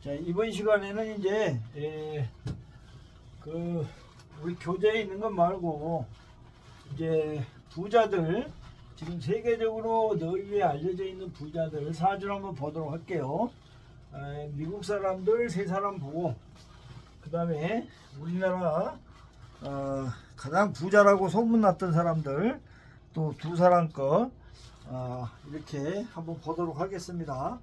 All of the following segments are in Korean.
자, 이번 시간에는 이제 우리 교재에 있는 것 말고 이제 부자들, 지금 세계적으로 널리 알려져 있는 부자들 사주를 한번 보도록 할게요. 미국 사람들 세 사람 보고, 그 다음에 우리나라 가장 부자라고 소문났던 사람들 또 두 사람 거 이렇게 한번 보도록 하겠습니다.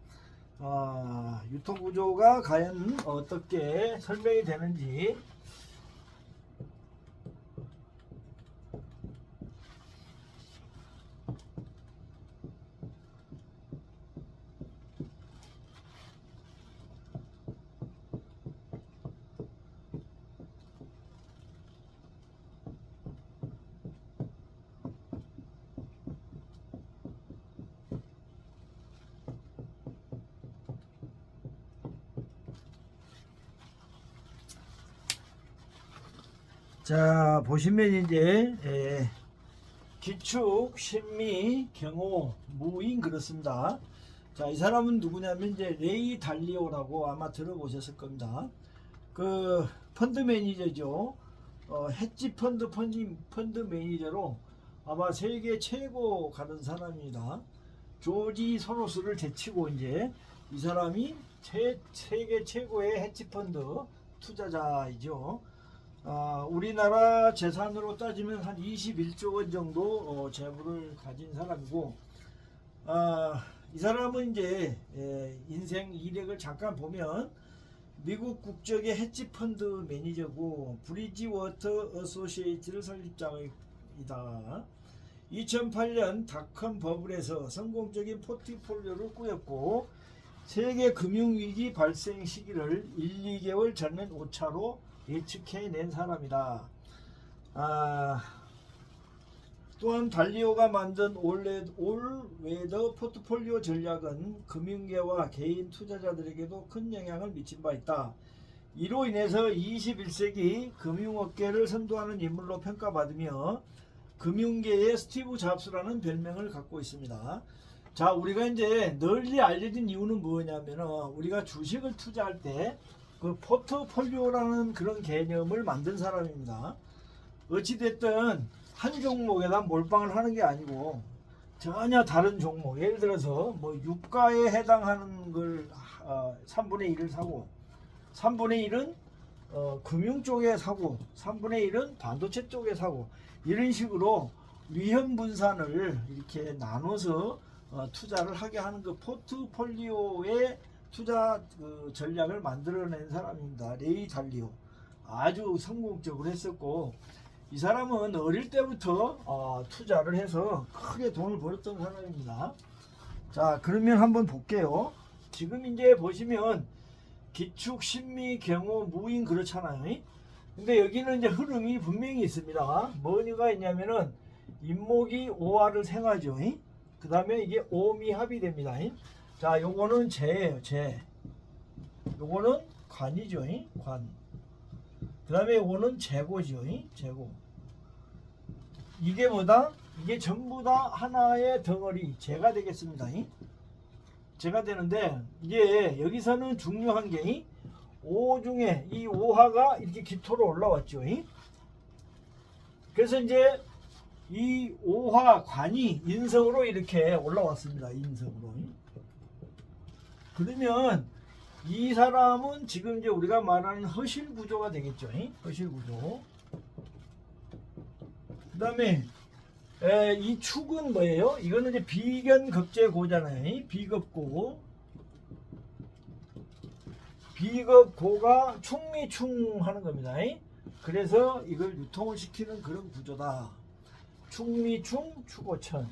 유통구조가 과연 어떻게 설명이 되는지. 자, 보시면 이제 기축, 신미, 경호, 무인 그렇습니다. 자, 이 사람은 누구냐면 이제 레이 달리오라고 아마 들어보셨을 겁니다. 그 펀드 매니저죠. 헤지 펀드 매니저로 아마 세계 최고 가는 사람입니다. 조지 소로스를 제치고 이제 이 사람이 세계 최고의 헤지 펀드 투자자이죠. 우리나라 재산으로 따지면 한 21조 원 정도 재물을 가진 사람이고, 이 사람은 이제 인생 이력을 잠깐 보면 미국 국적의 헤지 펀드 매니저고 브리지워터 어소시에이트를 설립자이다. 2008년 닷컴 버블에서 성공적인 포트폴리오를 꾸렸고 세계 금융위기 발생 시기를 1, 2개월 전는 오차로 예측해낸 사람이다. 또한 달리오가 만든 올웨더 포트폴리오 전략은 금융계와 개인 투자자들에게도 큰 영향을 미친 바 있다. 이로 인해서 21세기 금융업계를 선도하는 인물로 평가받으며 금융계의 스티브 잡스라는 별명을 갖고 있습니다. 자, 우리가 이제 널리 알려진 이유는 뭐냐면 우리가 주식을 투자할 때 그 포트폴리오라는 그런 개념을 만든 사람입니다. 어찌됐든 한 종목에다 몰빵을 하는 게 아니고 전혀 다른 종목, 예를 들어서 뭐 유가에 해당하는 걸 3분의 1을 사고 3분의 1은 금융 쪽에 사고 3분의 1은 반도체 쪽에 사고, 이런 식으로 위험 분산을 이렇게 나눠서 투자를 하게 하는 그 포트폴리오의 투자 전략을 만들어낸 사람입니다. 레이 달리오. 아주 성공적으로 했었고, 이 사람은 어릴 때부터 투자를 해서 크게 돈을 벌었던 사람입니다. 자, 그러면 한번 볼게요. 지금 이제 보시면 기축, 신미, 경호, 무인 그렇잖아요. 근데 여기는 이제 흐름이 분명히 있습니다. 뭐가 있냐면은 인목이 오화를 생하죠. 그 다음에 이게 오미합이 됩니다. 자, 요거는 재예요, 재. 요거는 관이죠, 관. 그 다음에 요거는 재고죠, 재고. 이게 뭐다? 이게 전부 다 하나의 덩어리, 재가 되겠습니다. 재가 되는데, 이게 여기서는 중요한 게, 오 중에 이 오화가 이렇게 기토로 올라왔죠. 그래서 이제 이 오화 관이 인성으로 이렇게 올라왔습니다. 인성으로. 그러면 이 사람은 지금 이제 우리가 말하는 허실 구조가 되겠죠. 허실 구조. 그 다음에 이 축은 뭐예요? 이거는 이제 비견급제고잖아요. 비급고. 비급고가 충미충 하는 겁니다. 그래서 이걸 유통을 시키는 그런 구조다. 충미충 추고천.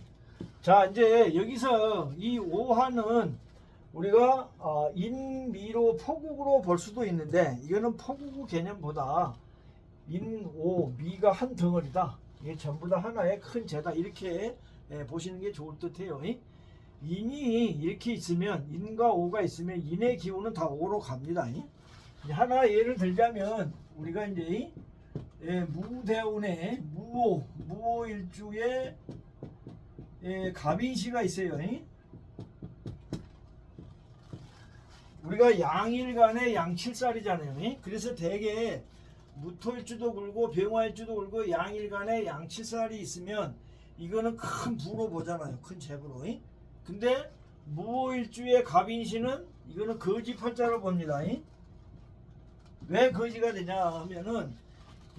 자, 이제 여기서 이 오화는 우리가 인미로 포국으로 볼 수도 있는데, 이거는 포국 개념보다 인오 미가 한 덩어리다. 이게 전부 다 하나의 큰 재다. 이렇게 보시는 게 좋을 듯해요. 인이 이렇게 있으면, 인과 오가 있으면 인의 기운은 다 오로 갑니다. 하나 예를 들자면 우리가 이제 무대운의 무오일주에 갑인시가 있어요. 우리가 양일간의 양칠살이잖아요. 그래서 대개 무토일주도 굴고 병화일주도 굴고 양일간의 양칠살이 있으면 이거는 큰 부로 보잖아요. 큰 재부로. 근데 무오일주의 갑인신은 이거는 거지팔자로 봅니다. 왜 거지가 되냐 하면은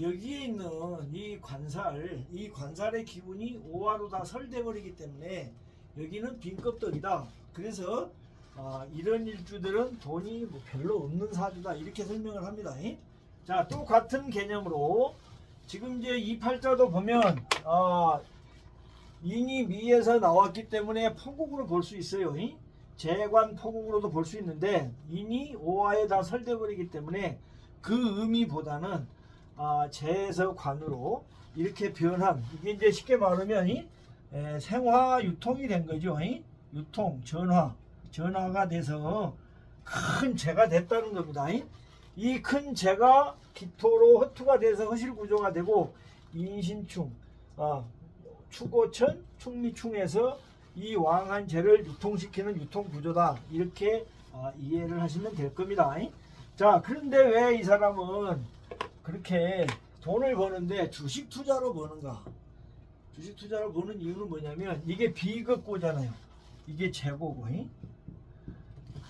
여기에 있는 이 관살의 기운이 오화로 다 설돼 버리기 때문에 여기는 빈껍데기다. 그래서 이런 일주들은 돈이 뭐 별로 없는 사주다 이렇게 설명을 합니다. 자, 또 같은 개념으로 지금 이제 이 팔자도 보면 인이 미에서 나왔기 때문에 포국으로 볼 수 있어요. 재관 포국으로도 볼 수 있는데 인이 오화에 다 설돼 버리기 때문에 그 의미보다는 재에서 관으로 이렇게 변한, 이게 이제 쉽게 말하면 생화 유통이 된 거죠. 유통, 전화가 돼서 큰 재가 됐다는 겁니다. 이 큰 재가 기토로 허투가 돼서 허실 구조가 되고 인신충, 추고천, 충미충에서 이 왕한 재를 유통시키는 유통 구조다. 이렇게 이해를 하시면 될 겁니다. 자, 그런데 왜 이 사람은 그렇게 돈을 버는데 주식 투자로 버는가? 주식 투자로 버는 이유는 뭐냐면 이게 비겁고잖아요. 이게 재고고.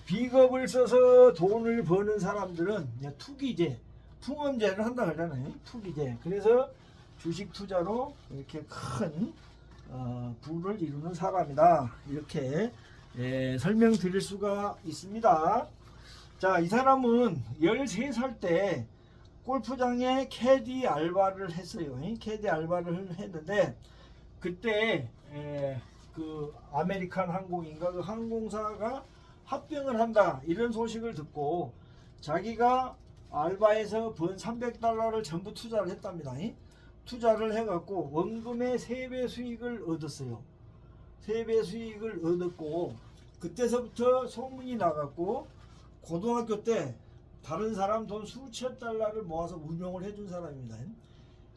비겁을 써서 돈을 버는 사람들은 투기제, 풍엄제를 한다 그러잖아요. 투기제. 그래서 주식 투자로 이렇게 큰 부를 이루는 사람이다. 이렇게 설명드릴 수가 있습니다. 자, 이 사람은 13살 때 골프장에 캐디 알바를 했어요. 캐디 알바를 했는데 그때 그 아메리칸 항공인가 그 항공사가 합병을 한다 이런 소식을 듣고 자기가 알바에서 번 300달러를 전부 투자를 했답니다. 투자를 해갖고 원금의 3배 수익을 얻었어요. 3배 수익을 얻었고 그때서부터 소문이 나갔고 고등학교 때 다른 사람 돈 수천 달러를 모아서 운용을 해준 사람입니다.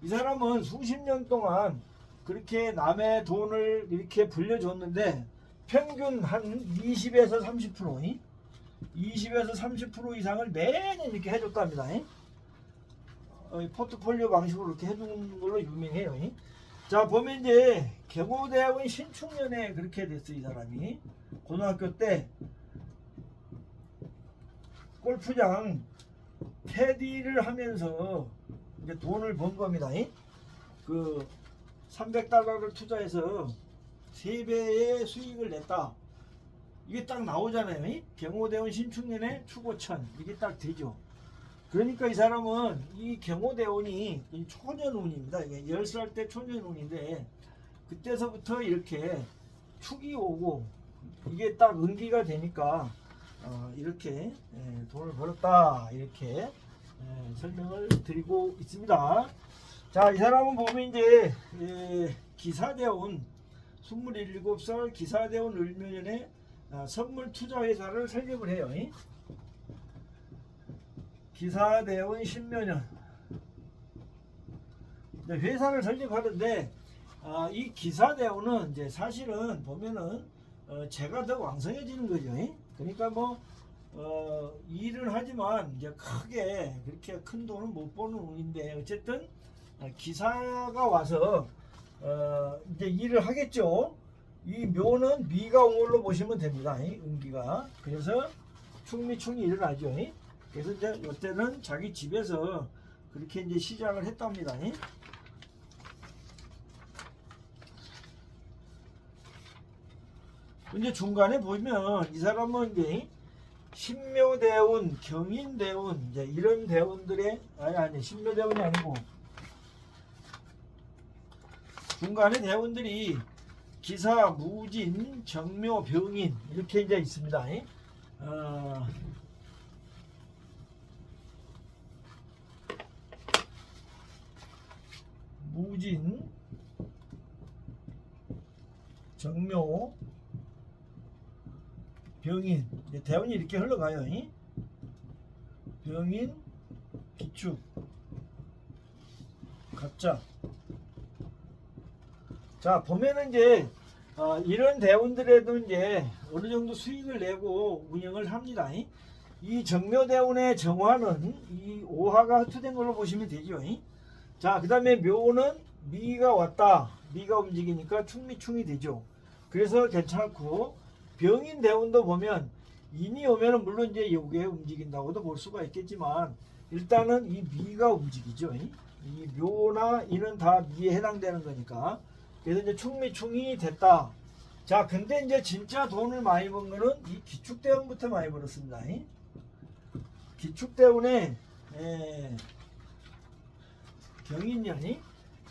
이 사람은 수십 년 동안 그렇게 남의 돈을 이렇게 불려줬는데 평균 한 20에서 30% 20에서 30% 이상을 매년 이렇게 해줬답니다. 포트폴리오 방식으로 이렇게 해준 걸로 유명해요. 자, 보면 이제 경호대학원 신축년에 그렇게 됐어요. 이 사람이 고등학교 때 골프장 캐디를 하면서 이제 돈을 번 겁니다. 그 300달러를 투자해서 3배의 수익을 냈다. 이게 딱 나오잖아요. 경호대원 신축년에 추고천 이게 딱 되죠. 그러니까 이 사람은 이 경호대원이 초년운입니다. 이게 10살 때 초년운인데 그때서부터 이렇게 축이 오고 이게 딱 은기가 되니까 이렇게 돈을 벌었다 이렇게 설명을 드리고 있습니다. 자, 이 사람은 보면 이제 기사대원 27살 기사대원 을묘년에 선물투자회사를 설립을 해요. 기사대원 신묘년 회사를 설립하는데 이 기사대원은 이제 사실은 보면은 재가 더 왕성해지는 거죠. 그러니까 뭐 일을 하지만 이제 크게 그렇게 큰 돈은 못 버는 운인데 어쨌든 기사가 와서 이제 일을 하겠죠. 이 묘는 미가 온 걸로 보시면 됩니다. 음기가. 그래서 충미충이 일어나죠. 그래서 이제 이때는 자기 집에서 그렇게 이제 시작을 했답니다. 근데 중간에 보면 이 사람은 이제 신묘대운, 경인대운 이제 이런 대운들의 아니 신묘대운이 아니고 중간에 대운들이 기사, 무진, 정묘, 병인 이렇게 이제 있습니다. 무진, 정묘, 병인 대운이 이렇게 흘러가요. 병인, 기축, 갑자. 자, 보면은 이제 이런 대운들에도 이제 어느 정도 수익을 내고 운영을 합니다. 이 정묘대운의 정화는 이 오화가 흡수된 걸로 보시면 되죠. 자, 그 다음에 묘는 미가 왔다. 미가 움직이니까 충미충이 되죠. 그래서 괜찮고, 병인대운도 보면 인이 오면은 물론 이제 요게 움직인다고도 볼 수가 있겠지만, 일단은 이 미가 움직이죠. 이 묘나 인은 다 미에 해당되는 거니까. 그래서 이제 충미충이 됐다. 자, 근데 이제 진짜 돈을 많이 번 거는 이 기축대운부터 많이 벌었습니다. 기축대운에 경인년이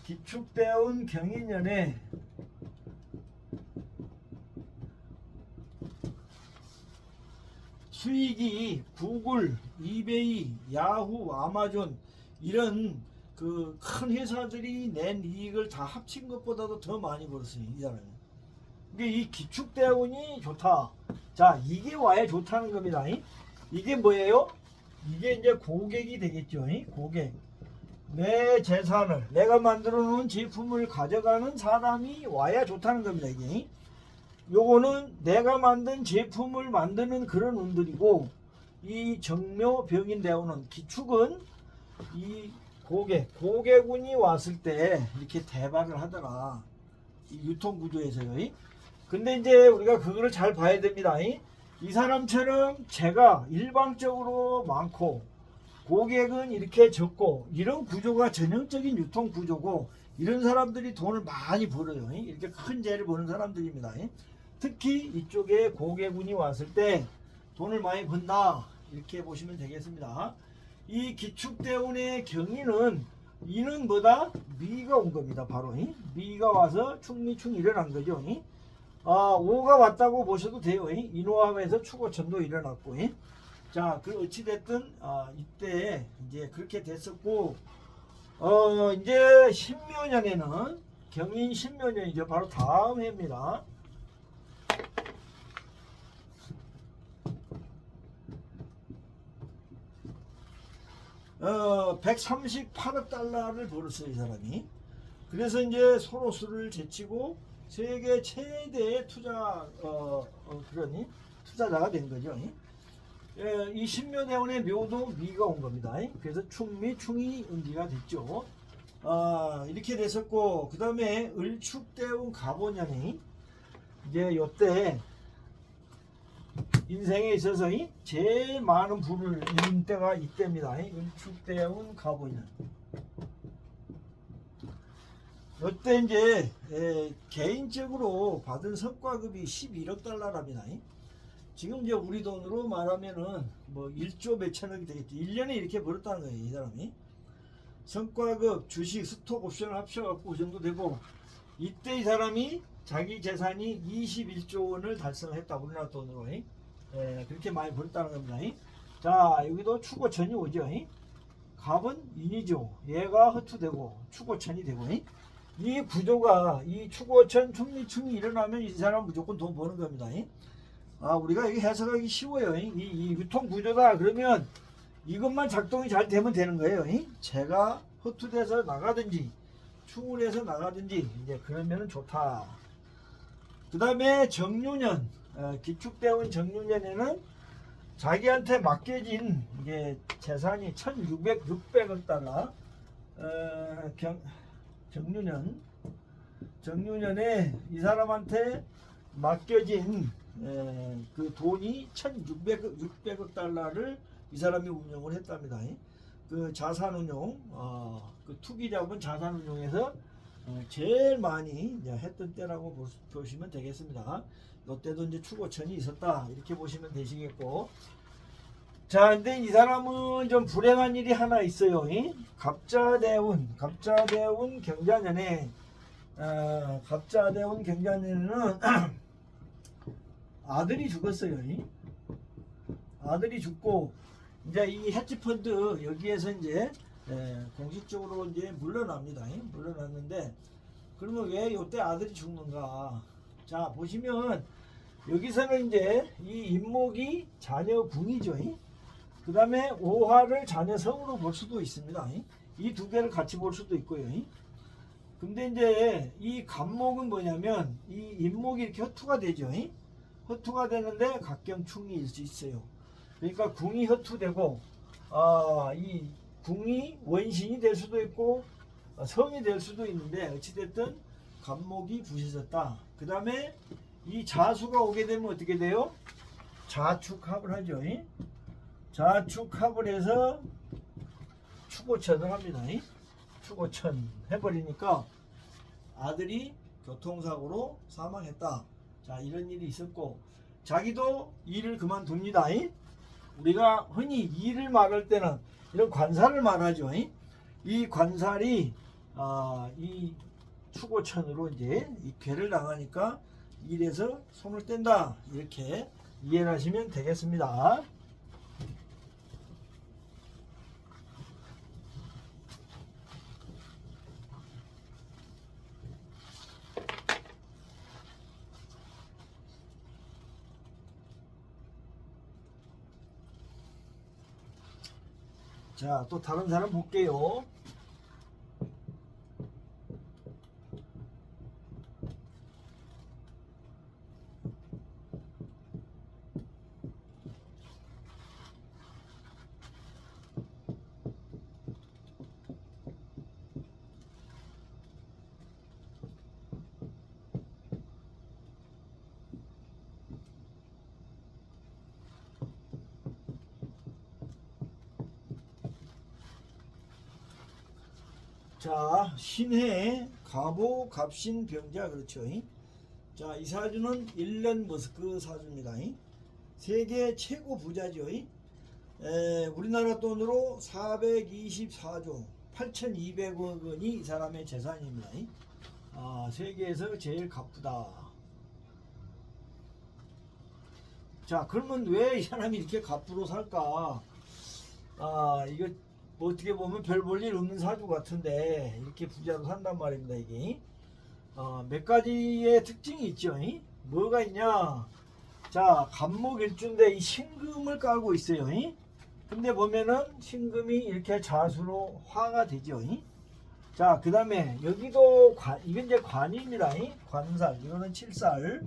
기축대운 경인년에 수익이 구글, 이베이, 야후, 아마존 이런 그 큰 회사들이 낸 이익을 다 합친 것보다도 더 많이 벌었어요. 이 사람이. 그러니까 이 기축대운이 좋다. 자, 이게 와야 좋다는 겁니다. 이게 뭐예요? 이게 이제 고객이 되겠죠. 고객. 내 재산을, 내가 만들어 놓은 제품을 가져가는 사람이 와야 좋다는 겁니다. 이게. 요거는 내가 만든 제품을 만드는 그런 운들이고, 이 정묘 병인대운은 기축은 이 고객운이 왔을 때 이렇게 대발을 하더라. 이 유통구조에서요. 근데 이제 우리가 그거를 잘 봐야 됩니다. 이 사람처럼 제가 일방적으로 많고 고객은 이렇게 적고 이런 구조가 전형적인 유통 구조고, 이런 사람들이 돈을 많이 벌어요. 이렇게 큰 재를 버는 사람들입니다. 특히 이쪽에 고객운이 왔을 때 돈을 많이 번다, 이렇게 보시면 되겠습니다. 이 기축대운의 경인은 이는 뭐다? 미가 온 겁니다. 바로 미가 와서 충미충 일어난 거죠. 오가 왔다고 보셔도 돼요. 인호함에서 축오천도 일어났고. 자, 그 어찌됐든 이때 이제 그렇게 됐었고, 이제 신묘년에는 경인 신묘년이죠. 바로 다음 해입니다. 138억 달러를 벌었어요, 이 사람이. 그래서 이제 소로스를 제치고 세계 최대의 그러니 투자자가 된 거죠. 이 신묘대운의 묘도 미가 온 겁니다. 그래서 충미 운기가 됐죠. 이렇게 됐었고, 그 다음에 을축대운 갑오년이 이제 요때 인생에 있어서 제일 많은 부를 이룬 때가 이때입니다. 을축대운 갑오년. 이때 이제 개인적으로 받은 성과급이 11억 달러랍니다. 지금 이제 우리 돈으로 말하면은 뭐 1조 몇천억이 되겠죠. 1년에 이렇게 벌었다는 거예요, 이 사람이. 성과급, 주식, 스톡 옵션을 합쳐갖고 그 정도 되고, 이때 이 사람이 자기 재산이 21조 원을 달성했다, 우리나라 돈으로. 그렇게 많이 벌었다는 겁니다. 자, 여기도 축오천이 오죠. 갑은 인이죠. 얘가 허투되고 축오천이 되고, 이 구조가, 이 축오천 충미충이 일어나면 이 사람 무조건 돈 버는 겁니다. 우리가 이게 해석하기 쉬워요. 이 유통 구조다 그러면 이것만 작동이 잘 되면 되는 거예요. 제가 허투돼서 나가든지 충울해서 나가든지 이제 그러면 좋다. 그 다음에 정유년, 기축대운 정유년에는 자기한테 맡겨진 이게 재산이 1600억 달러. 정유년에 이 사람한테 맡겨진 그 돈이 1600억 달러를 이 사람이 운용을 했답니다. 그 자산운용, 그 투기자본 자산운용에서 제일 많이 했던 때라고 보시면 되겠습니다. 이때도 이제 축오천이 있었다, 이렇게 보시면 되시겠고. 자, 근데 이 사람은 좀 불행한 일이 하나 있어요. 갑자대운 경자년에, 갑자대운 경자년에는 아들이 죽었어요. 아들이 죽고, 이제 이 헤지펀드 여기에서 이제 공식적으로 이제 물러납니다. 물러났는데, 그러면 왜 이때 아들이 죽는가? 자, 보시면 여기서는 이제 이 인목이 자녀궁이죠. 그 다음에 오화를 자녀성으로 볼 수도 있습니다. 이 두 개를 같이 볼 수도 있고요. 근데 이제 이 갑목은 뭐냐면 이 인목이 이렇게 허투가 되죠. 허투가 되는데 각경충이 있어요. 그러니까 궁이 허투되고 이 궁이 원신이 될 수도 있고 성이 될 수도 있는데 어찌됐든 간목이 부셔졌다. 그 다음에 이 자수가 오게 되면 어떻게 돼요? 자축합을 하죠. 자축합을 해서 추고천을 합니다. 추고천 해버리니까 아들이 교통사고로 사망했다. 자, 이런 일이 있었고 자기도 일을 그만둡니다. 우리가 흔히 일을 말할 때는 이런 관살을 말하죠. 이 관살이 이 추고천으로 이제 이 괴를 당하니까 일에서 손을 뗀다. 이렇게 이해를 하시면 되겠습니다. 자, 또 다른 사람 볼게요. 자, 신해 갑오 갑신 병자 그렇죠. 자, 이 사주는 일론 머스크 사주입니다. 세계 최고 부자죠. 우리나라 돈으로 424조 8,200억 원이 이 사람의 재산입니다. 세계에서 제일 갚다. 자, 그러면 왜 이 사람이 이렇게 갑부로 살까? 이거 어떻게 보면 별 볼 일 없는 사주 같은데 이렇게 부자로 산단 말입니다. 이게 몇 가지의 특징이 있죠. 뭐가 있냐? 자, 갑목일주인데 이 신금을 깔고 있어요. 근데 보면은 신금이 이렇게 자수로 화가 되죠. 자, 그 다음에 여기도 이건 이제 관입니다. 관살, 이거는 칠살,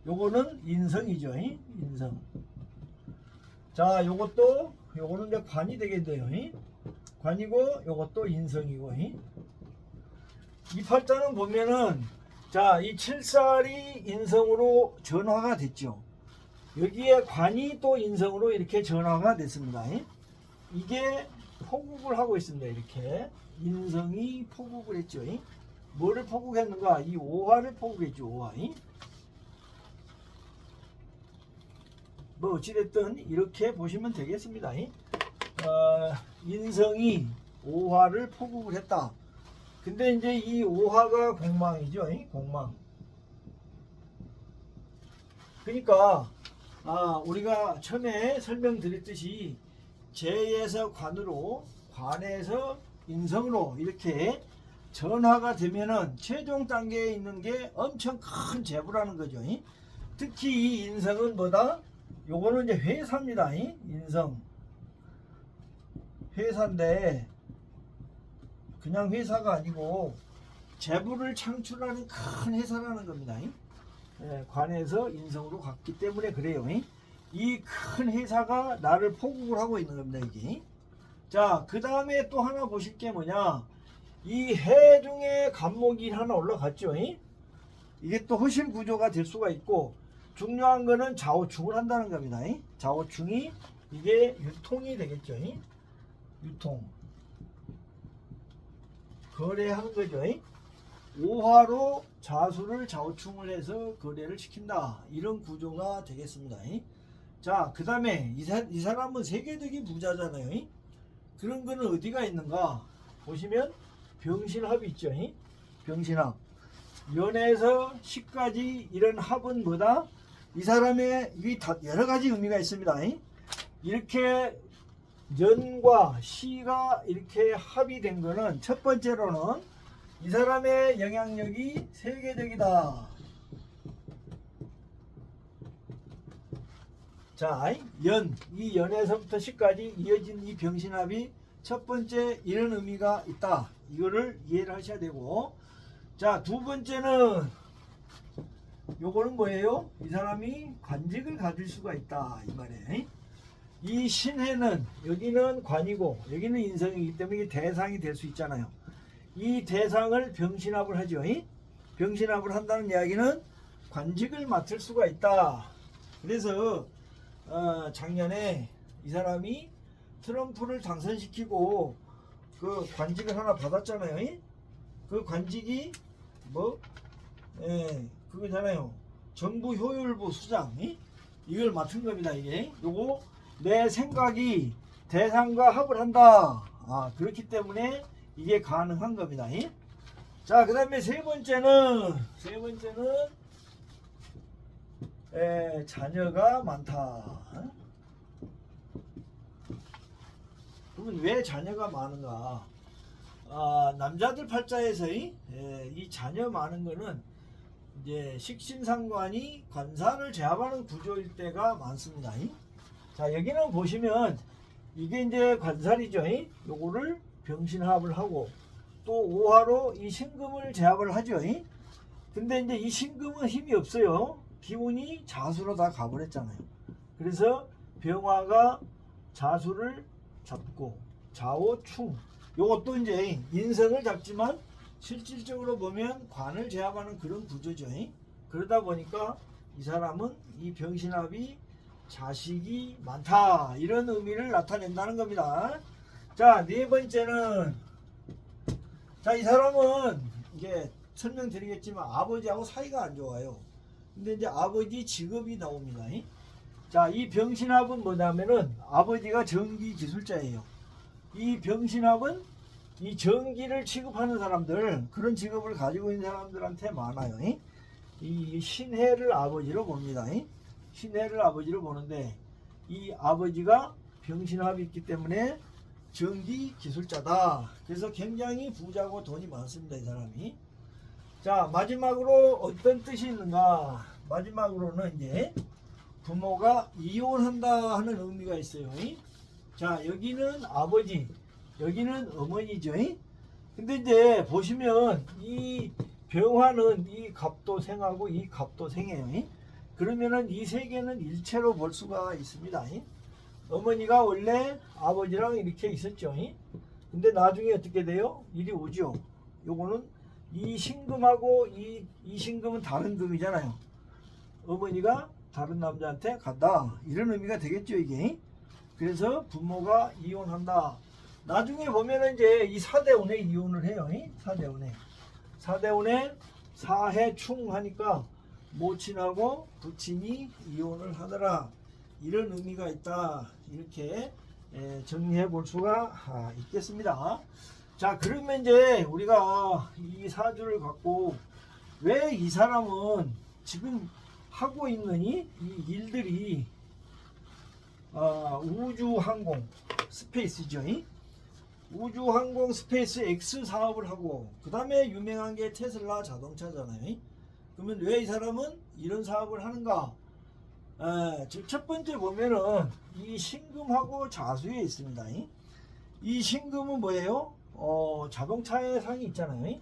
요거는 인성이죠. 인성. 자, 요거는 이제 관이 되겠네요. 관이고 요것도 인성이고. 이 팔자는 보면은 자, 이 칠살이 인성으로 전화가 됐죠. 여기에 관이 또 인성으로 이렇게 전화가 됐습니다. 이게 포국을 하고 있습니다. 이렇게 인성이 포국을 했죠. 뭐를 포국했는가? 이 오화를 포국했죠. 오화. 뭐 어찌됐든 이렇게 보시면 되겠습니다. 인성이 오화를 포국을 했다. 근데 이제 이 오화가 공망이죠. 공망. 그러니까 우리가 처음에 설명드렸듯이 재에서 관으로, 관에서 인성으로 이렇게 전화가 되면은 최종 단계에 있는 게 엄청 큰 재부라는 거죠. 특히 이 인성은 뭐다? 요거는 이제 회사입니다. 인성. 회사인데 그냥 회사가 아니고 재부를 창출하는 큰 회사라는 겁니다. 관에서 인성으로 갔기 때문에 그래요. 이 큰 회사가 나를 포국을 하고 있는 겁니다. 이게. 자, 그 다음에 또 하나 보실 게 뭐냐? 이 해 중에 간목이 하나 올라갔죠. 이게 또 허실 구조가 될 수가 있고, 중요한 거는 좌우충을 한다는 겁니다. 좌우충이 이게 유통이 되겠죠. 유통. 거래하는 거죠. 오화로 자수를 좌우충을 해서 거래를 시킨다. 이런 구조가 되겠습니다. 자, 그 다음에 이 사람은 세계적인 부자잖아요. 그런 거는 어디가 있는가? 보시면 병신합이 있죠. 병신합. 연에서 10까지 이런 합은 뭐다? 이 사람의 여러 가지 의미가 있습니다. 이렇게 연과 시가 이렇게 합이 된 거는 첫 번째로는 이 사람의 영향력이 세계적이다. 자, 이 연에서부터 10까지 이어진 이 병신합이 첫 번째 이런 의미가 있다. 이거를 이해를 하셔야 되고, 자, 두 번째는 요거는 뭐예요? 이 사람이 관직을 가질 수가 있다 이 말이에요. 이 신해는 여기는 관이고 여기는 인성이기 때문에 이게 대상이 될 수 있잖아요. 이 대상을 병신합을 하죠. 병신합을 한다는 이야기는 관직을 맡을 수가 있다. 그래서 작년에 이 사람이 트럼프를 당선시키고 그 관직을 하나 받았잖아요. 그 관직이 뭐 그거잖아요. 정부 효율부 수장 이걸 맡은 겁니다. 이게 요거 내 생각이 대상과 합을 한다. 그렇기 때문에 이게 가능한 겁니다. 자, 그 다음에 세 번째는 자녀가 많다. 그러면 왜 자녀가 많은가? 남자들 팔자에서 이 자녀 많은 거는 이제 식신상관이 관사를 제압하는 구조일 때가 많습니다. 자, 여기는 보시면 이게 이제 관살이죠. 요거를 병신합을 하고 또 오화로 이 신금을 제압을 하죠. 근데 이제 이 신금은 힘이 없어요. 기운이 자수로 다 가버렸잖아요. 그래서 병화가 자수를 잡고 좌오충 요것도 이제 인성을 잡지만 실질적으로 보면 관을 제압하는 그런 구조죠. 그러다 보니까 이 사람은 이 병신합이 자식이 많다 이런 의미를 나타낸다는 겁니다. 자, 네 번째는 이 사람은 이게 설명드리겠지만 아버지하고 사이가 안 좋아요. 근데 이제 아버지 직업이 나옵니다. 자, 이 병신합은 뭐냐면은 아버지가 전기 기술자예요. 이 병신합은 이 전기를 취급하는 사람들 그런 직업을 가지고 있는 사람들한테 많아요. 이 신해를 아버지로 봅니다. 신해를 아버지로 보는데 이 아버지가 병신합이 있기 때문에 전기 기술자다. 그래서 굉장히 부자고 돈이 많습니다. 이 사람이. 자, 마지막으로 어떤 뜻이 있는가? 마지막으로는 이제 부모가 이혼한다 하는 의미가 있어요. 자, 여기는 아버지, 여기는 어머니죠. 근데 이제 보시면 이 병화는 이 갑도생하고 이 갑도생이에요. 그러면은 이 세 개는 일체로 볼 수가 있습니다. 어머니가 원래 아버지랑 이렇게 있었죠. 근데 나중에 어떻게 돼요? 이리 오죠. 요거는 이 신금하고 이 신금은 다른 금이잖아요. 어머니가 다른 남자한테 간다 이런 의미가 되겠죠 이게. 그래서 부모가 이혼한다. 나중에 보면은 이제 이 사대운에 이혼을 해요. 사대운에 사해충 하니까 모친하고 부친이 이혼을 하더라 이런 의미가 있다. 이렇게 정리해 볼 수가 있겠습니다. 자, 그러면 이제 우리가 이 사주를 갖고 왜 이 사람은 지금 하고 있는 이 일들이 우주항공 스페이스죠. 우주항공 스페이스 X 사업을 하고 그 다음에 유명한 게 테슬라 자동차잖아요. 그러면 왜 이 사람은 이런 사업을 하는가? 첫 번째 보면은 이 신금하고 자수에 있습니다. 이 신금은 뭐예요? 자동차의 상이 있잖아요.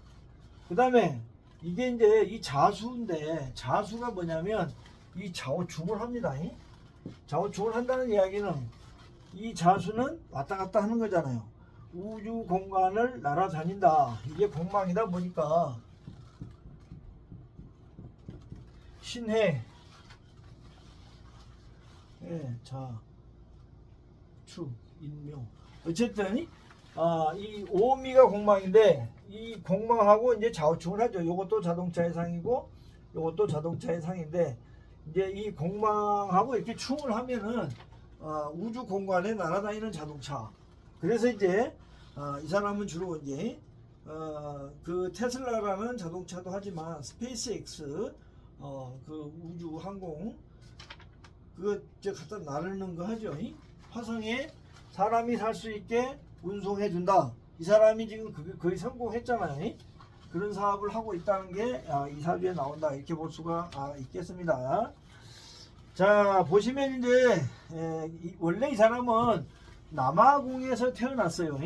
그 다음에 이게 이제 이 자수인데 자수가 뭐냐면 이 좌우충을 합니다. 좌우충을 한다는 이야기는 이 자수는 왔다 갔다 하는 거잖아요. 우주 공간을 날아다닌다. 이게 공망이다 보니까 신해 자, 축, 인묘. 어쨌든, 이 오미가 공망인데, 이 공망하고 이제 좌우충을 하죠. 요것도 자동차의 상이고, 요것도 자동차의 상인데, 이제 이 공망하고 이렇게 충을 하면은, 우주 공간에 날아다니는 자동차. 그래서 이제, 이 사람은 주로 이제, 그 테슬라라는 자동차도 하지만, 스페이스 X, 그 우주 항공, 그거 갖다 나르는 거 하죠. 화성에 사람이 살 수 있게 운송해 준다. 이 사람이 지금 거의 성공했잖아요. 그런 사업을 하고 있다는 게 이 사주에 나온다. 이렇게 볼 수가 있겠습니다. 자, 보시면 이제 원래 이 사람은 남아공에서 태어났어요.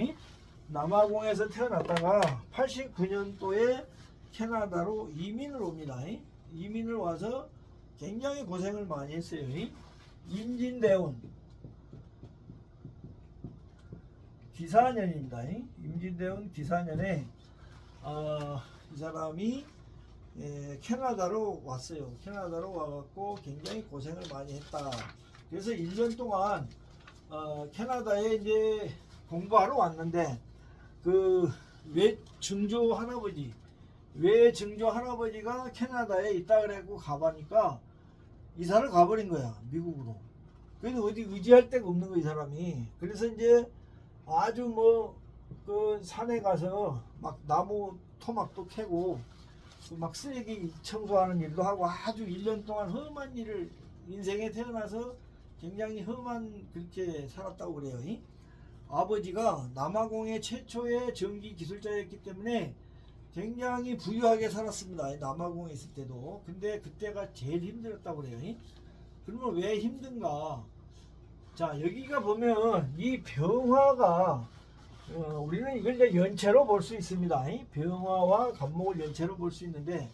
남아공에서 태어났다가 89년도에 캐나다로 이민을 옵니다. 이민을 와서 굉장히 고생을 많이 했어요. 임진대운 기사년입니다. 임진대운 기사년에 이 사람이 캐나다로 왔어요. 캐나다로 와갖고 굉장히 고생을 많이 했다. 그래서 1년 동안 캐나다에 이제 공부하러 왔는데 그 외증조 할아버지가 캐나다에 있다 그래갖고 가보니까 이사를 가버린 거야, 미국으로. 그래도 어디 의지할 데가 없는 거야, 이 사람이. 그래서 이제 아주 그 산에 가서 막 나무 토막도 캐고 막 쓰레기 청소하는 일도 하고 아주 1년 동안 험한 일을 인생에 태어나서 굉장히 험한 그렇게 살았다고 그래요. 아버지가 남아공의 최초의 전기 기술자였기 때문에 굉장히 부유하게 살았습니다. 남아공에 있을 때도. 근데 그때가 제일 힘들었다고 그래요. 그러면 왜 힘든가? 자, 여기가 보면 이 병화가 우리는 이걸 이제 연체로 볼 수 있습니다. 병화와 간목을 연체로 볼 수 있는데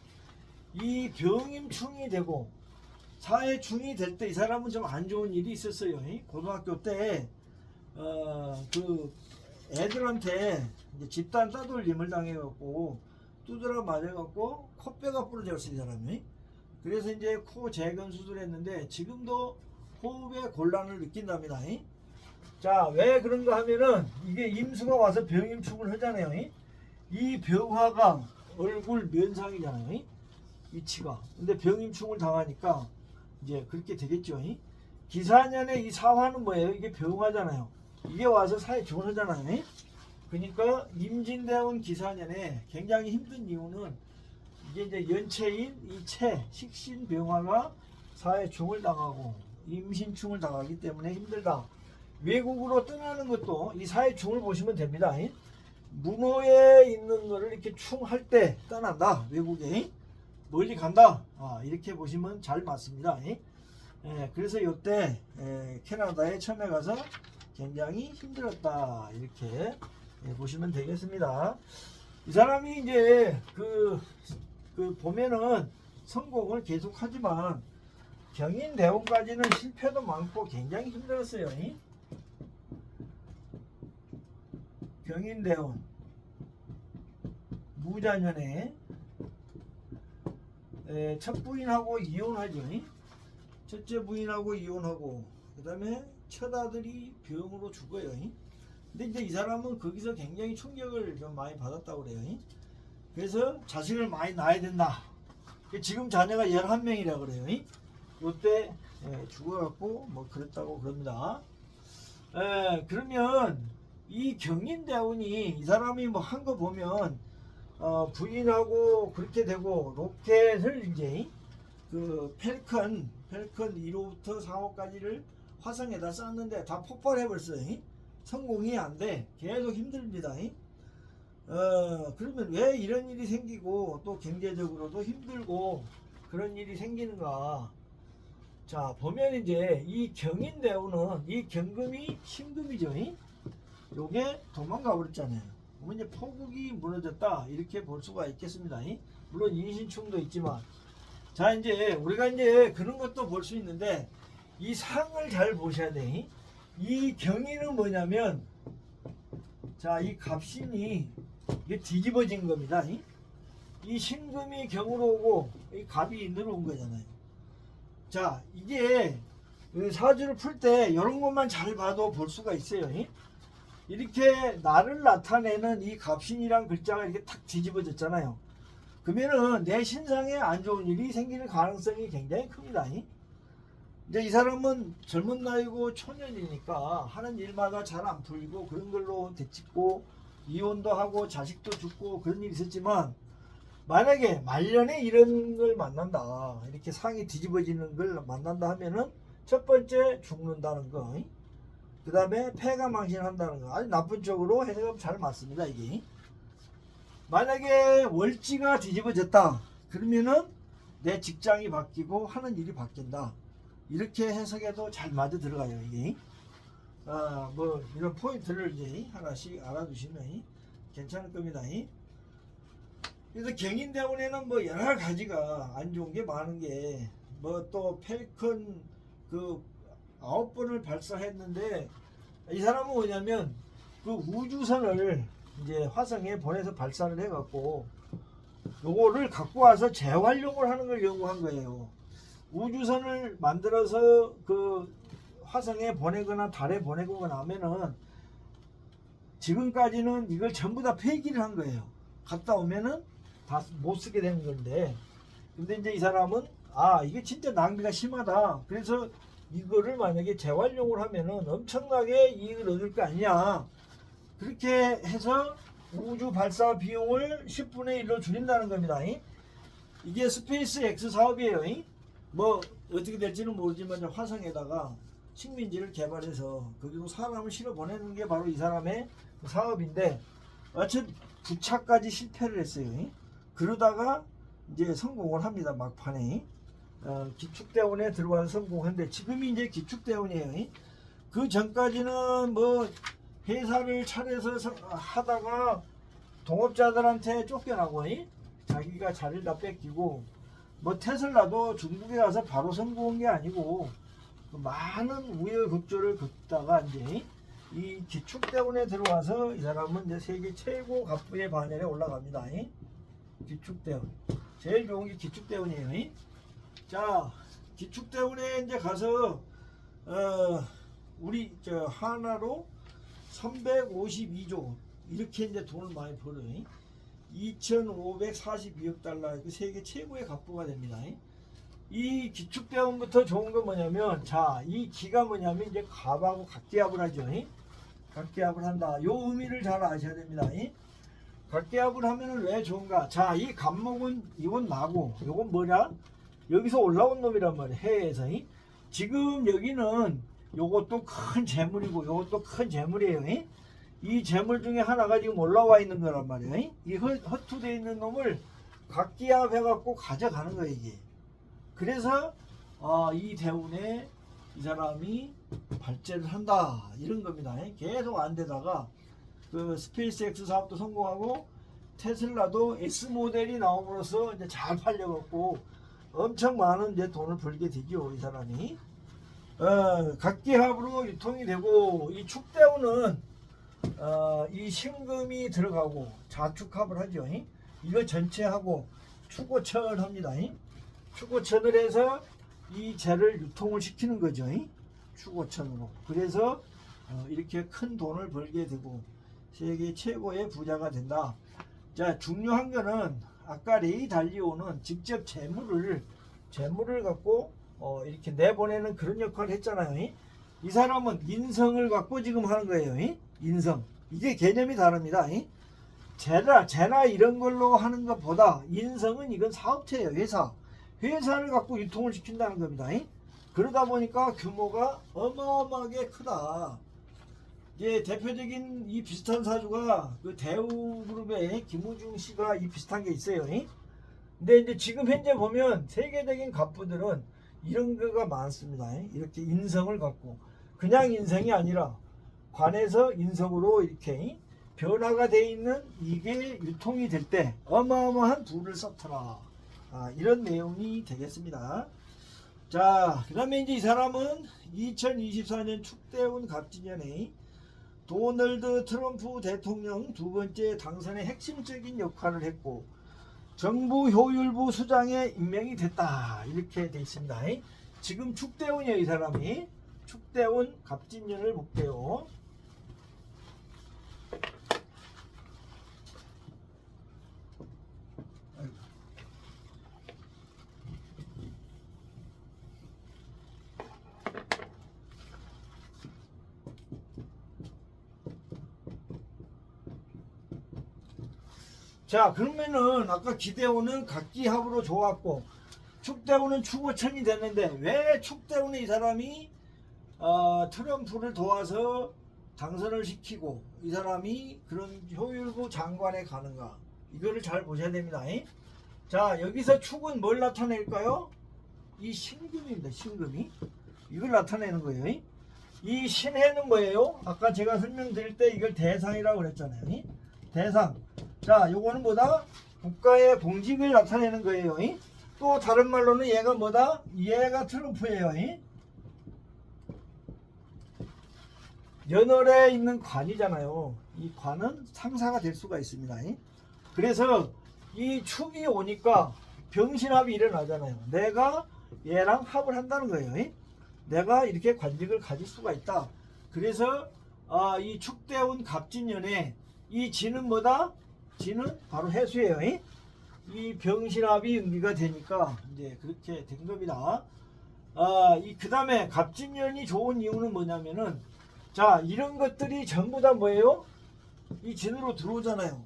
이 병임충이 되고 사해충이 될 때 이 사람은 좀 안 좋은 일이 있었어요. 고등학교 때 그 애들한테 이제 집단 따돌림을 당해갖고 두드러 맞아갖고 코뼈가 부러졌어요, 이 사람이. 그래서 이제 코 재건 수술했는데 지금도 호흡에 곤란을 느낀답니다. 자, 왜 그런가 하면은 이게 임수가 와서 병임충을 하잖아요. 이 병화가 얼굴 면상이잖아요, 위치가. 근데 병임충을 당하니까 이제 그렇게 되겠죠. 기사년에 이 사화는 뭐예요? 이게 병화잖아요. 이게 와서 사해충을 하잖아요. 그러니까 임진대운 기사년에 굉장히 힘든 이유는 이게 이제 연체인 이 식신병화가 사해충을 당하고 임신충을 당하기 때문에 힘들다. 외국으로 떠나는 것도 이 사해충을 보시면 됩니다. 문호에 있는 거를 이렇게 충할 때 떠난다. 외국에 멀리 간다. 이렇게 보시면 잘 맞습니다. 그래서 이때 캐나다에 처음에 가서 굉장히 힘들었다. 이렇게 보시면 되겠습니다. 이 사람이 이제 그 보면은 성공을 계속하지만 경인대운까지는 실패도 많고 굉장히 힘들었어요. 경인대운 무자년에 첫 부인하고 이혼하죠. 첫째 부인하고 이혼하고 그 다음에 첫 아들이 병으로 죽어요. 근데 이제 이 사람은 거기서 굉장히 충격을 좀 많이 받았다고 그래요. 그래서 자식을 많이 낳아야 된다. 지금 자녀가 11명이라 그래요. 요때 죽어갖고 뭐 그랬다고 그럽니다. 그러면 이 경인대운이 이 사람이 뭐 한 거 보면 부인하고 그렇게 되고 로켓을 이제 그 펠컨 1호부터 4호까지를 화성에다 쐈는데 다 폭발해버렸어요. 성공이 안 돼. 계속 힘듭니다. 그러면 왜 이런 일이 생기고 또 경제적으로도 힘들고 그런 일이 생기는가? 자, 보면 이제 이 경인대운은 이 경금이 신금이죠. 요게 도망가 버렸잖아요. 그러면 이제 포국이 무너졌다. 이렇게 볼 수가 있겠습니다. 물론 인신충도 있지만. 자, 이제 우리가 이제 그런 것도 볼 수 있는데 이 상을 잘 보셔야 돼. 이 경인은 뭐냐면 자, 이 갑신이 이게 뒤집어진 겁니다. 이 신금이 경으로 오고 이 갑이 늘어온 거잖아요. 자, 이게 사주를 풀 때 이런 것만 잘 봐도 볼 수가 있어요. 이렇게 나를 나타내는 이 갑신이란 글자가 이렇게 탁 뒤집어졌잖아요. 그러면은 내 신상에 안 좋은 일이 생기는 가능성이 굉장히 큽니다. 이제 이 사람은 젊은 나이고 초년이니까 하는 일마다 잘 안 풀리고 그런 걸로 대찍고 이혼도 하고 자식도 죽고 그런 일이 있었지만 만약에 말년에 이런 걸 만난다, 이렇게 상이 뒤집어지는 걸 만난다 하면은 첫 번째 죽는다는 거, 그 다음에 폐가 망신한다는 거, 아주 나쁜 쪽으로 해석하면 잘 맞습니다. 이게 만약에 월지가 뒤집어졌다 그러면은 내 직장이 바뀌고 하는 일이 바뀐다, 이렇게 해석해도 잘 맞아 들어가요. 이게 뭐 이런 포인트를 이제 하나씩 알아두시면 괜찮을 겁니다. 그래서 경인대원에는 뭐 여러 가지가 안 좋은 게 많은 게 뭐 또 펠컨 그 9번을 발사했는데 이 사람은 뭐냐면 그 우주선을 이제 화성에 보내서 발사를 해갖고 요거를 갖고 와서 재활용을 하는 걸 연구한 거예요. 우주선을 만들어서 그 화성에 보내거나 달에 보내거나 하면은 지금까지는 이걸 전부 다 폐기를 한 거예요. 갔다 오면은 다 못 쓰게 되는 건데, 근데 이제 이 사람은 이게 진짜 낭비가 심하다. 그래서 이거를 만약에 재활용을 하면은 엄청나게 이익을 얻을 거 아니냐. 그렇게 해서 우주 발사 비용을 10분의 1로 줄인다는 겁니다. 이게 스페이스 X 사업이에요. 뭐 어떻게 될지는 모르지만 화성에다가 식민지를 개발해서 거기로 사람을 실어 보내는 게 바로 이 사람의 사업인데, 어쨌든 9차까지 실패를 했어요. 그러다가 이제 성공을 합니다. 막판에 기축대원에 들어와서 성공했는데, 지금이 이제 기축대원이에요. 그 전까지는 뭐 회사를 차려서 하다가 동업자들한테 쫓겨나고 자기가 자리를 다 뺏기고, 뭐 테슬라도 중국에 가서 바로 성공한 게 아니고 많은 우여곡절을 겪다가 이제 이 기축대원에 들어와서 이 사람은 이제 세계 최고 갑부의 반열에 올라갑니다. 기축대원 제일 좋은 게 기축대원이에요. 자, 기축대원에 이제 가서 우리 저 하나로 352조 이렇게 이제 돈을 많이 벌어요. 2,542억 달러, 그 세계 최고의 갑부가 됩니다. 이 기축대원부터 좋은 건 뭐냐면, 자, 이 기가 뭐냐면 이제 갑하고 각기합을 하죠. 각기합을 한다. 요 의미를 잘 아셔야 됩니다. 각기합을 하면은 왜 좋은가? 자, 이 갑목은 이건 나고, 요건 뭐냐? 여기서 올라온 놈이란 말이에요. 해에서. 지금 여기는 요것도 큰 재물이고 요것도 큰 재물이에요. 이 재물 중에 하나가 지금 올라와 있는 거란 말이에요. 이 허투되어 있는 놈을 각기합 해갖고 가져가는 거예요, 이게. 그래서 이 대운에 이 사람이 발제를 한다, 이런 겁니다. 계속 안 되다가 그 스페이스 X 사업도 성공하고 테슬라도 S 모델이 나옴으로써 이제 잘 팔려갖고 엄청 많은 이제 돈을 벌게 되죠, 이 사람이. 각기합으로 유통이 되고, 이 축대운은 이 신금이 들어가고 자축합을 하죠. 이거 전체하고 축오천을 합니다. 축오천을 해서 이 재를 유통을 시키는 거죠. 축오천으로. 그래서 이렇게 큰 돈을 벌게 되고 세계 최고의 부자가 된다. 자, 중요한 거는 아까 레이 달리오는 직접 재물을 갖고 이렇게 내보내는 그런 역할을 했잖아요. 이 사람은 인성을 갖고 지금 하는 거예요. 인성. 이게 개념이 다릅니다. 재나 이런 걸로 하는 것보다 인성은 이건 사업체예요. 회사를 갖고 유통을 시킨다는 겁니다. 그러다 보니까 규모가 어마어마하게 크다. 이제 대표적인 이 비슷한 사주가 그 대우그룹의 김우중 씨가 이 비슷한 게 있어요. 근데 이제 지금 현재 보면 세계적인 갑부들은 이런 거가 많습니다. 이렇게 인성을 갖고, 그냥 인성이 아니라 관에서 인성으로 이렇게 변화가 되어 있는 이게 유통이 될 때 어마어마한 부를 썩더라. 이런 내용이 되겠습니다. 자, 그 다음에 이제 이 사람은 2024년 축대운 갑진년에 도널드 트럼프 대통령 두 번째 당선의 핵심적인 역할을 했고 정부 효율부 수장에 임명이 됐다, 이렇게 되어 있습니다. 지금 축대운이에요. 이 사람이 축대운 갑진년을 볼게요. 자, 그러면은 아까 기대운은 각기합으로 좋았고 축대운은 축오천이 됐는데, 왜 축대운에 이 사람이 트럼프를 도와서 당선을 시키고 이 사람이 그런 효율부 장관에 가는가, 이거를 잘 보셔야 됩니다. 자, 여기서 축은 뭘 나타낼까요? 이 신금입니다. 신금이 이걸 나타내는 거예요. 이 신해는 뭐예요? 아까 제가 설명드릴 때 이걸 대상이라고 그랬잖아요. 대상. 자, 요거는 뭐다? 국가의 봉직을 나타내는 거예요. 또 다른 말로는 얘가 뭐다? 얘가 트럼프예요. 연월에 있는 관이잖아요. 이 관은 상사가 될 수가 있습니다. 그래서 이 축이 오니까 병신합이 일어나잖아요. 내가 얘랑 합을 한다는 거예요. 내가 이렇게 관직을 가질 수가 있다. 그래서 이 축대운 갑진년에 이 진은 뭐다? 진은 바로 해수예요. 이 병신합이 응기가 되니까 이제 그렇게 된 겁니다. 그 다음에 갑진년이 좋은 이유는 뭐냐면은, 자, 이런 것들이 전부 다 뭐예요? 이 진으로 들어오잖아요.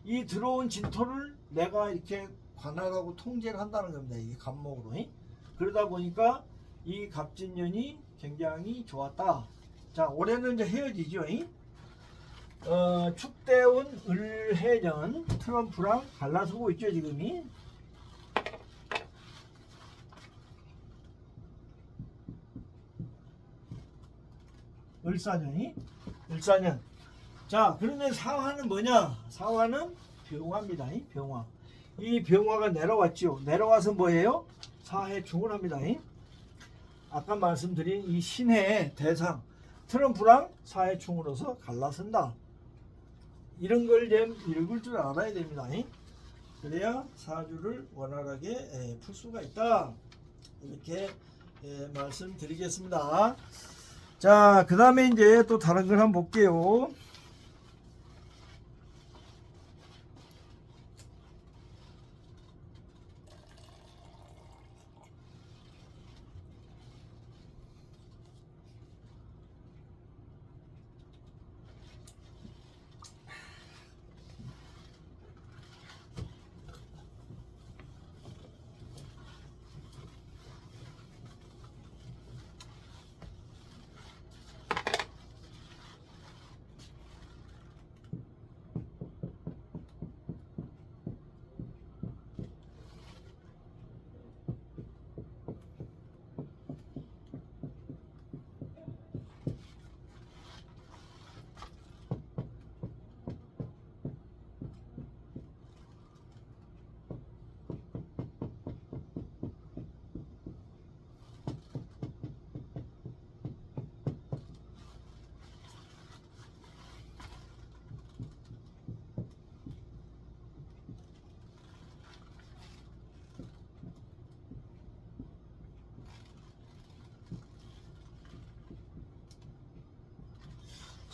이 들어온 진토를 내가 이렇게 관할하고 통제를 한다는 겁니다. 이 갑목으로. 그러다 보니까 이 갑진년이 굉장히 좋았다. 자, 올해는 이제 헤어지죠. 축대운 을해년 트럼프랑 갈라서고 있죠, 지금이. 을사년. 자, 그러면 사화는 뭐냐? 사화는 병화입니다. 병화. 이 병화가 내려왔죠. 내려와서 뭐예요? 사해충을 합니다. 아까 말씀드린 이 신해의 대상 트럼프랑 사해충으로서 갈라선다. 이런 걸 좀 읽을 줄 알아야 됩니다. 그래야 사주를 원활하게 풀 수가 있다. 이렇게 말씀드리겠습니다. 자, 그 다음에 이제 또 다른 걸 한번 볼게요.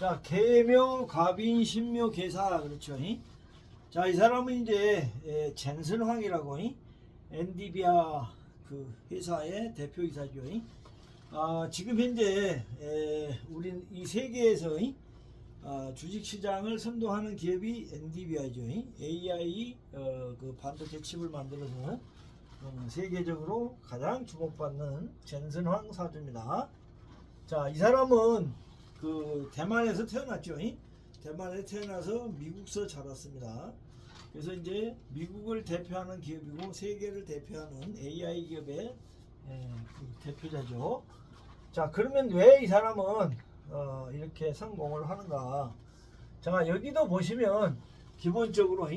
자, 계묘, 갑인, 신묘, 계사, 그렇죠. 자, 이 사람은 이제 젠슨황이라고 엔디비아 그 회사의 대표이사죠. 지금 현재 우리 이 세계에서 주식시장을 선도하는 기업이 엔디비아죠. AI 그 반도체 칩을 만들어서 세계적으로 가장 주목받는 젠슨황 사주입니다. 자, 이 사람은 그 대만에서 태어났죠. 대만에 태어나서 미국서 자랐습니다. 그래서 이제 미국을 대표하는 기업이고 세계를 대표하는 AI 기업의 그 대표자죠. 자, 그러면 왜 이 사람은 이렇게 성공을 하는가? 자, 여기도 보시면 기본적으로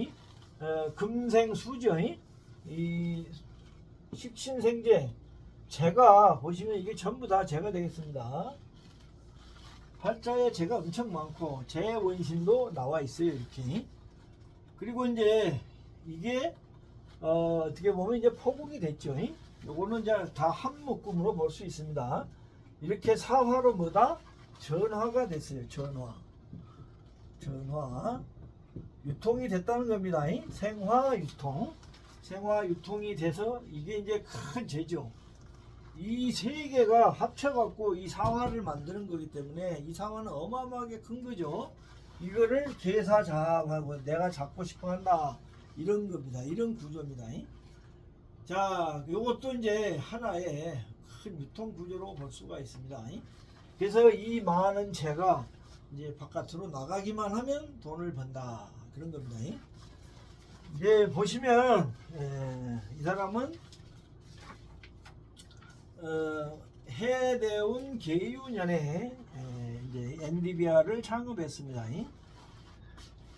금생수죠. 이 식신생재 재가 보시면 이게 전부 다 재가 되겠습니다. 팔자에 재가 엄청 많고 재 원신도 나와 있어요. 이렇게. 그리고 이제 이게 어떻게 보면 이제 포국이 됐죠. 요거는 이제 다 한 묶음으로 볼 수 있습니다. 이렇게 사화로 뭐다? 전화가 됐어요. 전화 유통이 됐다는 겁니다. 생화 유통이 돼서 이게 이제 큰 재죠. 이 세 개가 합쳐갖고 이 사화를 만드는 거기 때문에 이 사화는 어마어마하게 큰 거죠. 이거를 계사자하고 내가 잡고 싶어 한다. 이런 겁니다. 이런 구조입니다. 자, 요것도 이제 하나의 큰 유통 구조로 볼 수가 있습니다. 그래서 이 많은 재가 이제 바깥으로 나가기만 하면 돈을 번다. 그런 겁니다. 이제 보시면 이 사람은 해대운 계유년에 이제 엔디비아를 창업했습니다.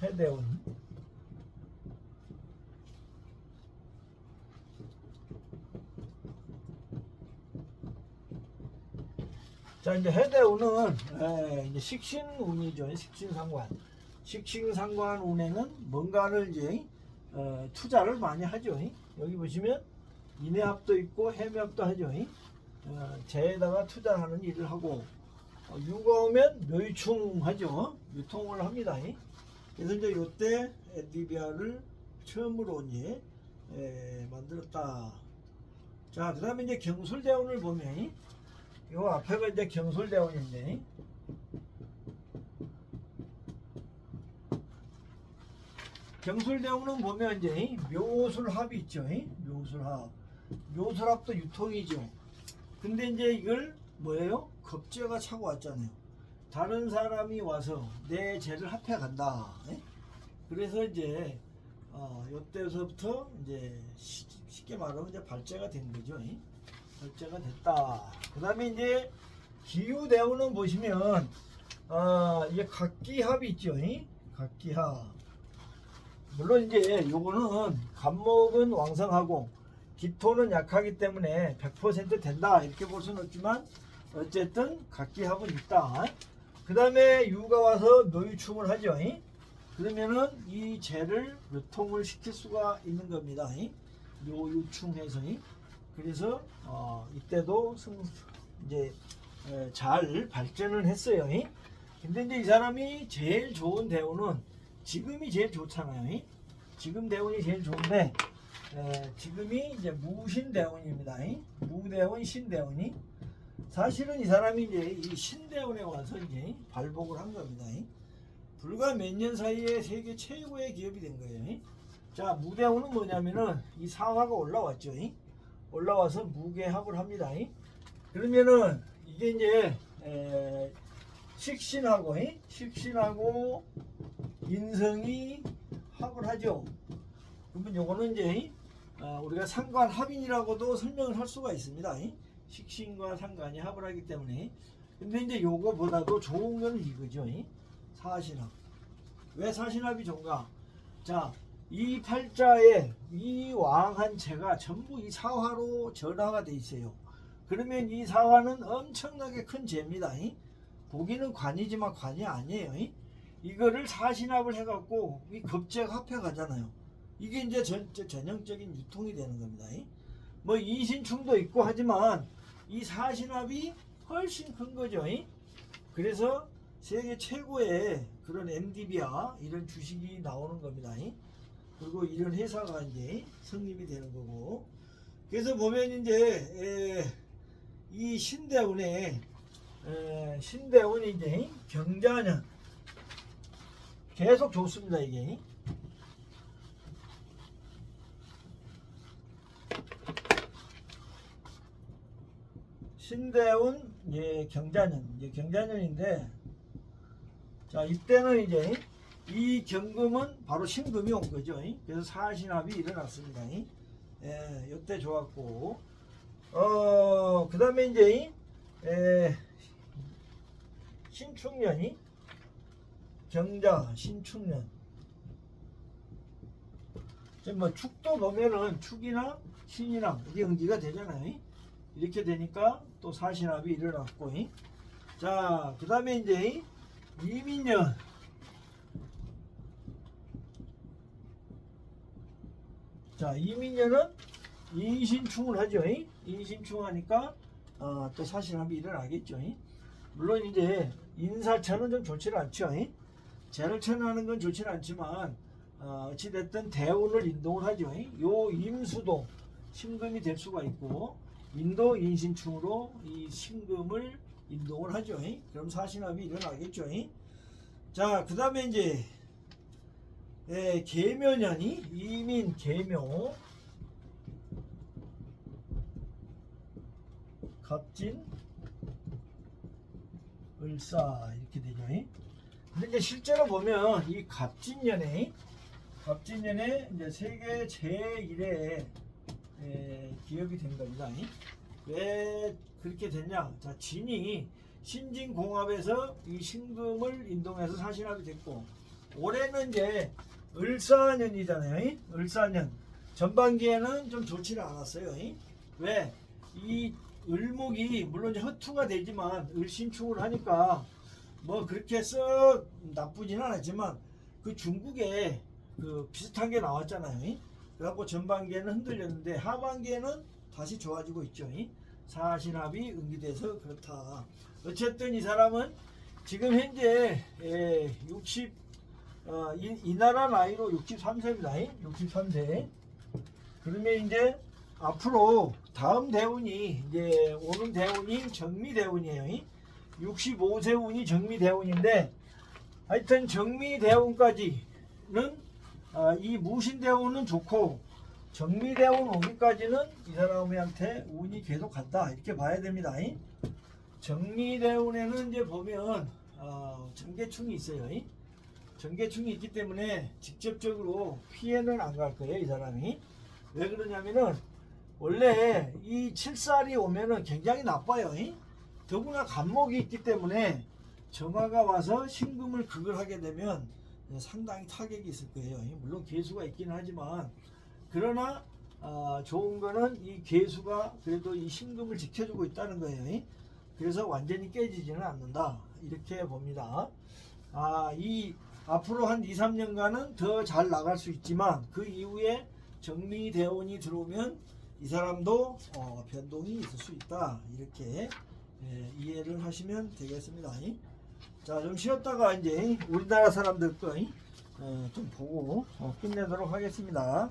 해대운 자, 이제 해대운은 이제 식신운이죠. 식신상관. 식신상관운에는 뭔가를 이제 투자를 많이 하죠. 여기 보시면 인해합도 있고 해묘합도 하죠. 재에다가 투자하는 일을 하고, 유가 오면 묘유충하죠. 유통을 합니다. 그래서 이제 요때 엔디비아를 처음으로 이제 만들었다. 자, 그 다음에 이제 경술대운을 보면 요 앞에가 이제 경술대운인데, 경술대운은 보면 이제 묘술합이 있죠. 묘술합. 묘술합도 유통이죠. 근데 이제 이걸 뭐예요? 겁재가 차고 왔잖아요. 다른 사람이 와서 내 재를 합해 간다. 그래서 이제 요때서부터 이제 쉽게 말하면 이제 발제가 된 거죠. 발제가 됐다. 그 다음에 이제 기후대운은 보시면 이게 각기합이 있죠. 각기합. 물론 이제 요거는 간목은 왕성하고 기토는 약하기 때문에 100% 된다 이렇게 볼 수는 없지만 어쨌든 각기합은 있다. 그 다음에 유가 와서 노유충을 하죠. 그러면은 이 재를 유통을 시킬 수가 있는 겁니다. 요유충해서. 그래서 이때도 이제 잘 발전을 했어요. 근데 이제 이 사람이 제일 좋은 대운은 지금이 제일 좋잖아요. 지금 대운이 제일 좋은데 지금이 이제 무신대운입니다. 무대운 신대운이 사실은 이 사람이 이제 이 신대운에 와서 이제 발복을 한 겁니다. 불과 몇 년 사이에 세계 최고의 기업이 된 거예요. 자, 무대운은 뭐냐면은 이 상화가 올라왔죠. 올라와서 무게합을 합니다. 그러면은 이게 이제 식신하고 인성이 합을 하죠. 그러면 요거는 이제 우리가 상관합인이라고도 설명을 할 수가 있습니다. 식신과 상관이 합을 하기 때문에. 근데 이제 요거보다도 좋은 거는 이거죠. 사신합. 왜 사신합이 좋은가? 자, 이 팔자에 이 왕한체가 전부 이 사화로 전화가 돼 있어요. 그러면 이 사화는 엄청나게 큰 재입니다. 보기는 관이지만 관이 아니에요. 이거를 사신합을 해갖고 이 겁재가 합해 가잖아요. 이게 이제 전형적인 유통이 되는 겁니다. 뭐 이신충도 있고 하지만 이 사신합이 훨씬 큰 거죠. 그래서 세계 최고의 그런 엔디비아 이런 주식이 나오는 겁니다. 그리고 이런 회사가 이제 성립이 되는 거고. 그래서 보면 이제 이 신대운에 신대운이 이제 경자년 계속 좋습니다. 이게 신대운 경자년인데, 자, 이때는 이제 이 경금은 바로 신금이 온 거죠. 그래서 사신합이 일어났습니다. 이때 좋았고, 그 다음에 이제 신축년이 경자 신축년. 뭐 축도 보면은 축이나 신이나 이게 응기가 되잖아요. 이렇게 되니까 또 사신합이 일어났고. 자, 그 다음에 이제 이민년. 자, 이민년은 인신충을 하죠. 인신충하니까 또 사신합이 일어나겠죠. 물론 이제 인사천은 좀 좋지는 않죠. 재를 천하는 건 좋지는 않지만 어찌됐든 대운을 인동을 하죠. 요 임수도 신금이 될 수가 있고, 인도 인신충으로 이 신금을 인동을 하죠. 그럼 사신합이 일어나겠죠. 자, 그 다음에 이제 계묘년이 이민 계묘 갑진 을사 이렇게 되죠. 근데 이제 실제로 보면 이 갑진년에 이제 세계 제1의 기업이 된 겁니다. 왜 그렇게 됐냐? 자, 진이 신진공합에서 이 신금을 인동해서 사신합이 됐고, 올해는 이제 을사년이잖아요. 을사년 전반기에는 좀 좋지는 않았어요. 왜? 이 을목이 물론 이제 허투가 되지만 을신축을 하니까 뭐 그렇게 썩 나쁘지는 않았지만 그 중국에 그 비슷한 게 나왔잖아요. 그래갖고 전반기에는 흔들렸는데 하반기에는 다시 좋아지고 있죠. 사신합이 응기돼서 그렇다. 어쨌든 이 사람은 지금 현재 이 나라 나이로 63세입니다. 63세. 그러면 이제 앞으로 다음 대운이 이제 오는 대운이 정미대운이에요. 65세 운이 정미대운인데 하여튼 정미대운까지는 이 무신대운은 좋고 정미대운 오기까지는 이 사람한테 운이 계속 간다 이렇게 봐야 됩니다. 정미대운에는 이제 보면 정계충이 있어요. 정계충이 있기 때문에 직접적으로 피해는 안 갈 거예요. 이 사람이. 왜 그러냐면은 원래 이 칠살이 오면은 굉장히 나빠요. 더구나 간목이 있기 때문에 정화가 와서 신금을 극을 하게 되면 상당히 타격이 있을 거예요. 물론 개수가 있긴 하지만 그러나 좋은 거는 이 개수가 그래도 이 신금을 지켜주고 있다는 거예요. 그래서 완전히 깨지지는 않는다 이렇게 봅니다. 이 앞으로 한 2, 3년간은 더 잘 나갈 수 있지만 그 이후에 정미대운이 들어오면 이 사람도 변동이 있을 수 있다 이렇게 이해를 하시면 되겠습니다. 자, 좀 쉬었다가 이제 우리나라 사람들 거 좀 보고 끝내도록 하겠습니다.